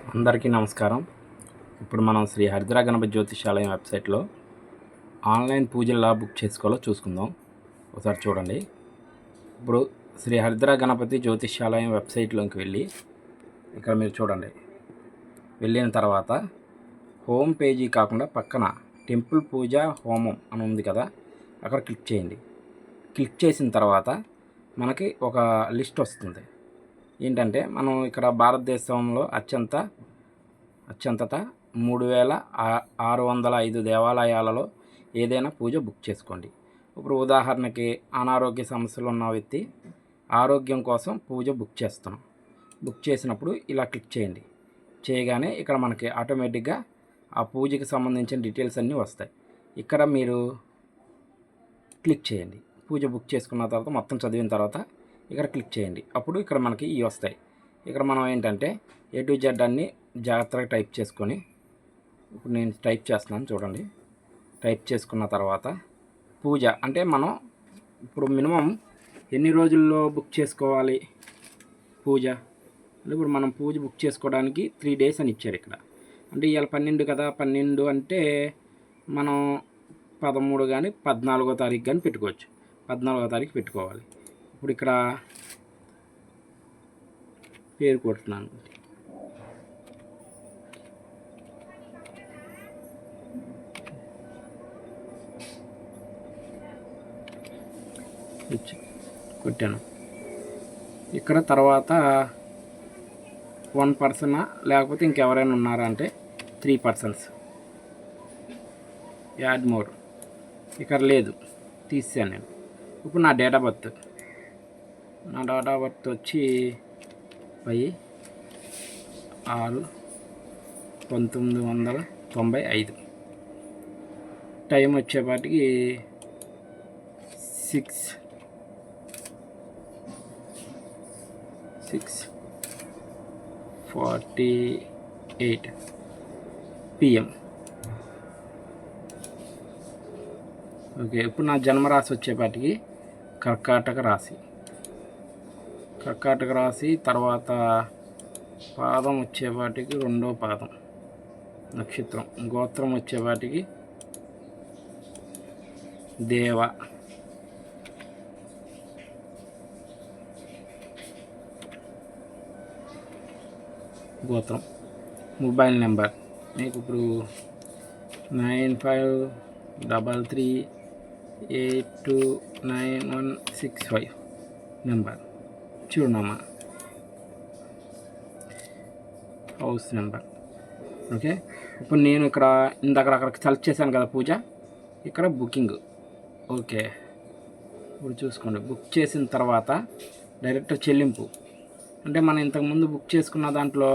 అందరికీ నమస్కారం. ఇప్పుడు మనం శ్రీ హరిద్రా గణపతి జ్యోతిషాలయం వెబ్సైట్లో ఆన్లైన్ పూజలు ఎలా బుక్ చేసుకోవాలో చూసుకుందాం. ఒకసారి చూడండి. ఇప్పుడు శ్రీ హరిద్రా గణపతి జ్యోతిషాలయం వెబ్సైట్లోకి వెళ్ళి ఇక్కడ మీరు చూడండి. వెళ్ళిన తర్వాత హోమ్ పేజీ కాకుండా పక్కన టెంపుల్ పూజ హోమం అని ఉంది కదా, అక్కడ క్లిక్ చేయండి. క్లిక్ చేసిన తర్వాత మనకి ఒక లిస్ట్ వస్తుంది. ఏంటంటే మనం ఇక్కడ భారతదేశంలో అత్యంతత 3605 దేవాలయాలలో ఏదైనా పూజ బుక్ చేసుకోండి. ఇప్పుడు ఉదాహరణకి అనారోగ్య సమస్యలు ఉన్న వ్యక్తి ఆరోగ్యం కోసం పూజ బుక్ చేస్తున్నాం. బుక్ చేసినప్పుడు ఇలా క్లిక్ చేయండి. చేయగానే ఇక్కడ మనకి ఆటోమేటిక్గా ఆ పూజకి సంబంధించిన డీటెయిల్స్ అన్నీ వస్తాయి. ఇక్కడ మీరు క్లిక్ చేయండి. పూజ బుక్ చేసుకున్న తర్వాత మొత్తం చదివిన తర్వాత ఇక్కడ క్లిక్ చేయండి. అప్పుడు ఇక్కడ మనకి ఇవి వస్తాయి. ఇక్కడ మనం ఏంటంటే A to Z అన్నీ జాగ్రత్తగా టైప్ చేసుకొని, ఇప్పుడు నేను టైప్ చేస్తున్నాను చూడండి. టైప్ చేసుకున్న తర్వాత పూజ అంటే మనం ఇప్పుడు మినిమం ఎన్ని రోజుల్లో బుక్ చేసుకోవాలి పూజ. ఇప్పుడు మనం పూజ బుక్ చేసుకోవడానికి 3 days అని ఇచ్చారు ఇక్కడ. అంటే ఇవాళ 12 కదా, 12 అంటే మనం 13 కానీ 14వ తారీఖు కానీ పెట్టుకోవచ్చు. 14వ తారీఖు పెట్టుకోవాలి. ఇప్పుడు ఇక్కడ పేరు కొడుతున్నాను. కొట్టాను. ఇక్కడ తర్వాత 1 person లేకపోతే ఇంకెవరైనా ఉన్నారా అంటే 3 persons. యాడ్ మోర్ ఇక్కడ లేదు, తీసాను నేను. ఇప్పుడు నా డేట్ ఆఫ్ బర్త్ వచ్చి 10/6/1995. టైం వచ్చేపాటికి 6:48 PM. ఓకే, ఇప్పుడు నా జన్మరాశి వచ్చేపాటికి కర్కాటక రాశి. తర్వాత పాదం వచ్చేపాటికి 2వ పాదం నక్షత్రం. గోత్రం వచ్చేపాటికి దేవ. గోత్రం. మొబైల్ నెంబర్ మీకు ఇప్పుడు 9533829165 నెంబర్. చిరునామా, హౌస్ నెంబర్. ఓకే, ఇప్పుడు నేను ఇక్కడ ఇందాక అక్కడ సెలెక్ట్ చేశాను కదా పూజ, ఇక్కడ బుకింగ్. ఓకే, ఇప్పుడు చూసుకోండి. బుక్ చేసిన తర్వాత డైరెక్ట్ చెల్లింపు అంటే మనం ఇంతకుముందు బుక్ చేసుకున్న దాంట్లో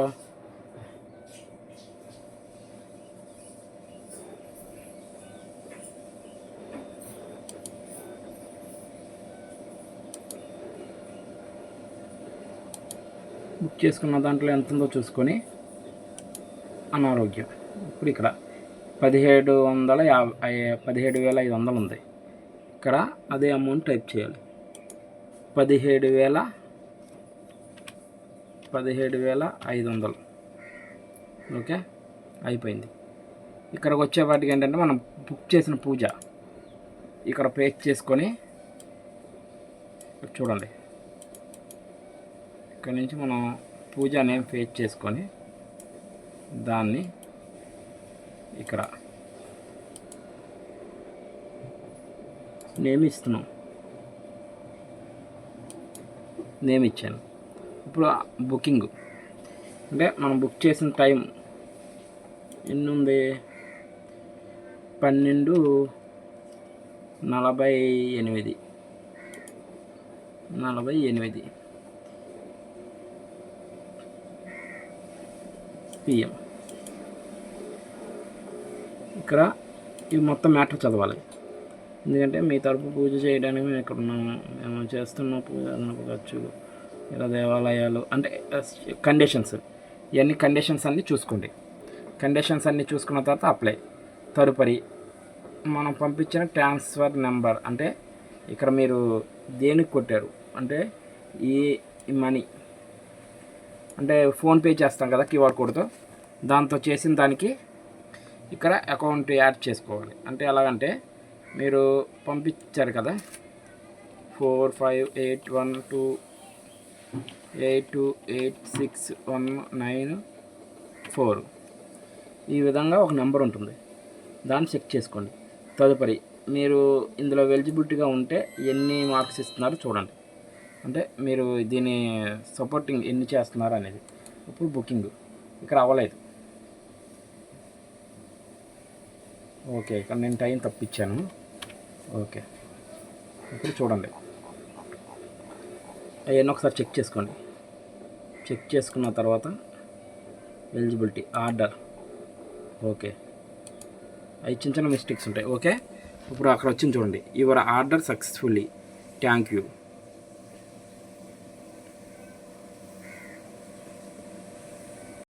ఎంత ఉందో చూసుకొని అనారోగ్యం. ఇప్పుడు ఇక్కడ 17,500 ఉంది. ఇక్కడ అదే అమౌంట్ టైప్ చేయాలి. 17,500. ఓకే, అయిపోయింది. ఇక్కడికి వచ్చేవాటికి ఏంటంటే మనం బుక్ చేసిన పూజ ఇక్కడ పేస్ట్ చేసుకొని చూడండి. ఇక్కడ నుంచి మనం పూజ నేమ్ పేస్ట్ చేసుకొని దాన్ని ఇక్కడ నేమ్ ఇస్తున్నాం. నేమ్ ఇచ్చాను. ఇప్పుడు బుకింగ్ అంటే మనం బుక్ చేసిన టైం ఎన్ని ఉంది, 12:48 PM. ఇక్కడ ఇవి మొత్తం మ్యాటర్ చదవాలి. ఎందుకంటే మీ తరపు పూజ చేయడానికి మేము ఇక్కడ ఉన్నాము, మేము చేస్తున్న పూజ ఖర్చు, ఇలా దేవాలయాలు అంటే కండిషన్స్, ఇవన్నీ కండిషన్స్ అన్నీ చూసుకోండి. కండిషన్స్ అన్నీ చూసుకున్న తర్వాత అప్లై. తదుపరి మనం పంపించిన ట్రాన్స్ఫర్ నెంబర్ అంటే ఇక్కడ మీరు దేనికి కొట్టారు అంటే ఈ మనీ అంటే ఫోన్పే చేస్తాం కదా క్యూఆర్ కోడ్తో, దాంతో చేసిన దానికి ఇక్కడ అకౌంట్ యాడ్ చేసుకోవాలి. అంటే ఎలాగంటే మీరు పంపించారు కదా 458128286194 ఈ విధంగా ఒక నెంబర్ ఉంటుంది, దాన్ని చెక్ చేసుకోండి. తదుపరి మీరు ఇందులో ఎలిజిబిలిటీగా ఉంటే ఎన్ని మార్క్స్ ఇస్తున్నారో చూడండి. అంటే మీరు దీని సపోర్టింగ్ ఎన్ని చేస్తున్నారు అనేది. ఇప్పుడు బుకింగ్ ఇక్కడ అవ్వలేదు. ఓకే, ఇక్కడ నేను టైం తప్పించాను. ఓకే, ఇప్పుడు చూడండి, అవన్నీ ఒకసారి చెక్ చేసుకోండి. చెక్ చేసుకున్న తర్వాత ఎలిజిబిలిటీ ఆర్డర్, ఓకే, అవి చిన్న చిన్న మిస్టేక్స్ ఉంటాయి. ఓకే, ఇప్పుడు అక్కడ వచ్చింది చూడండి, your order successfully, thank you.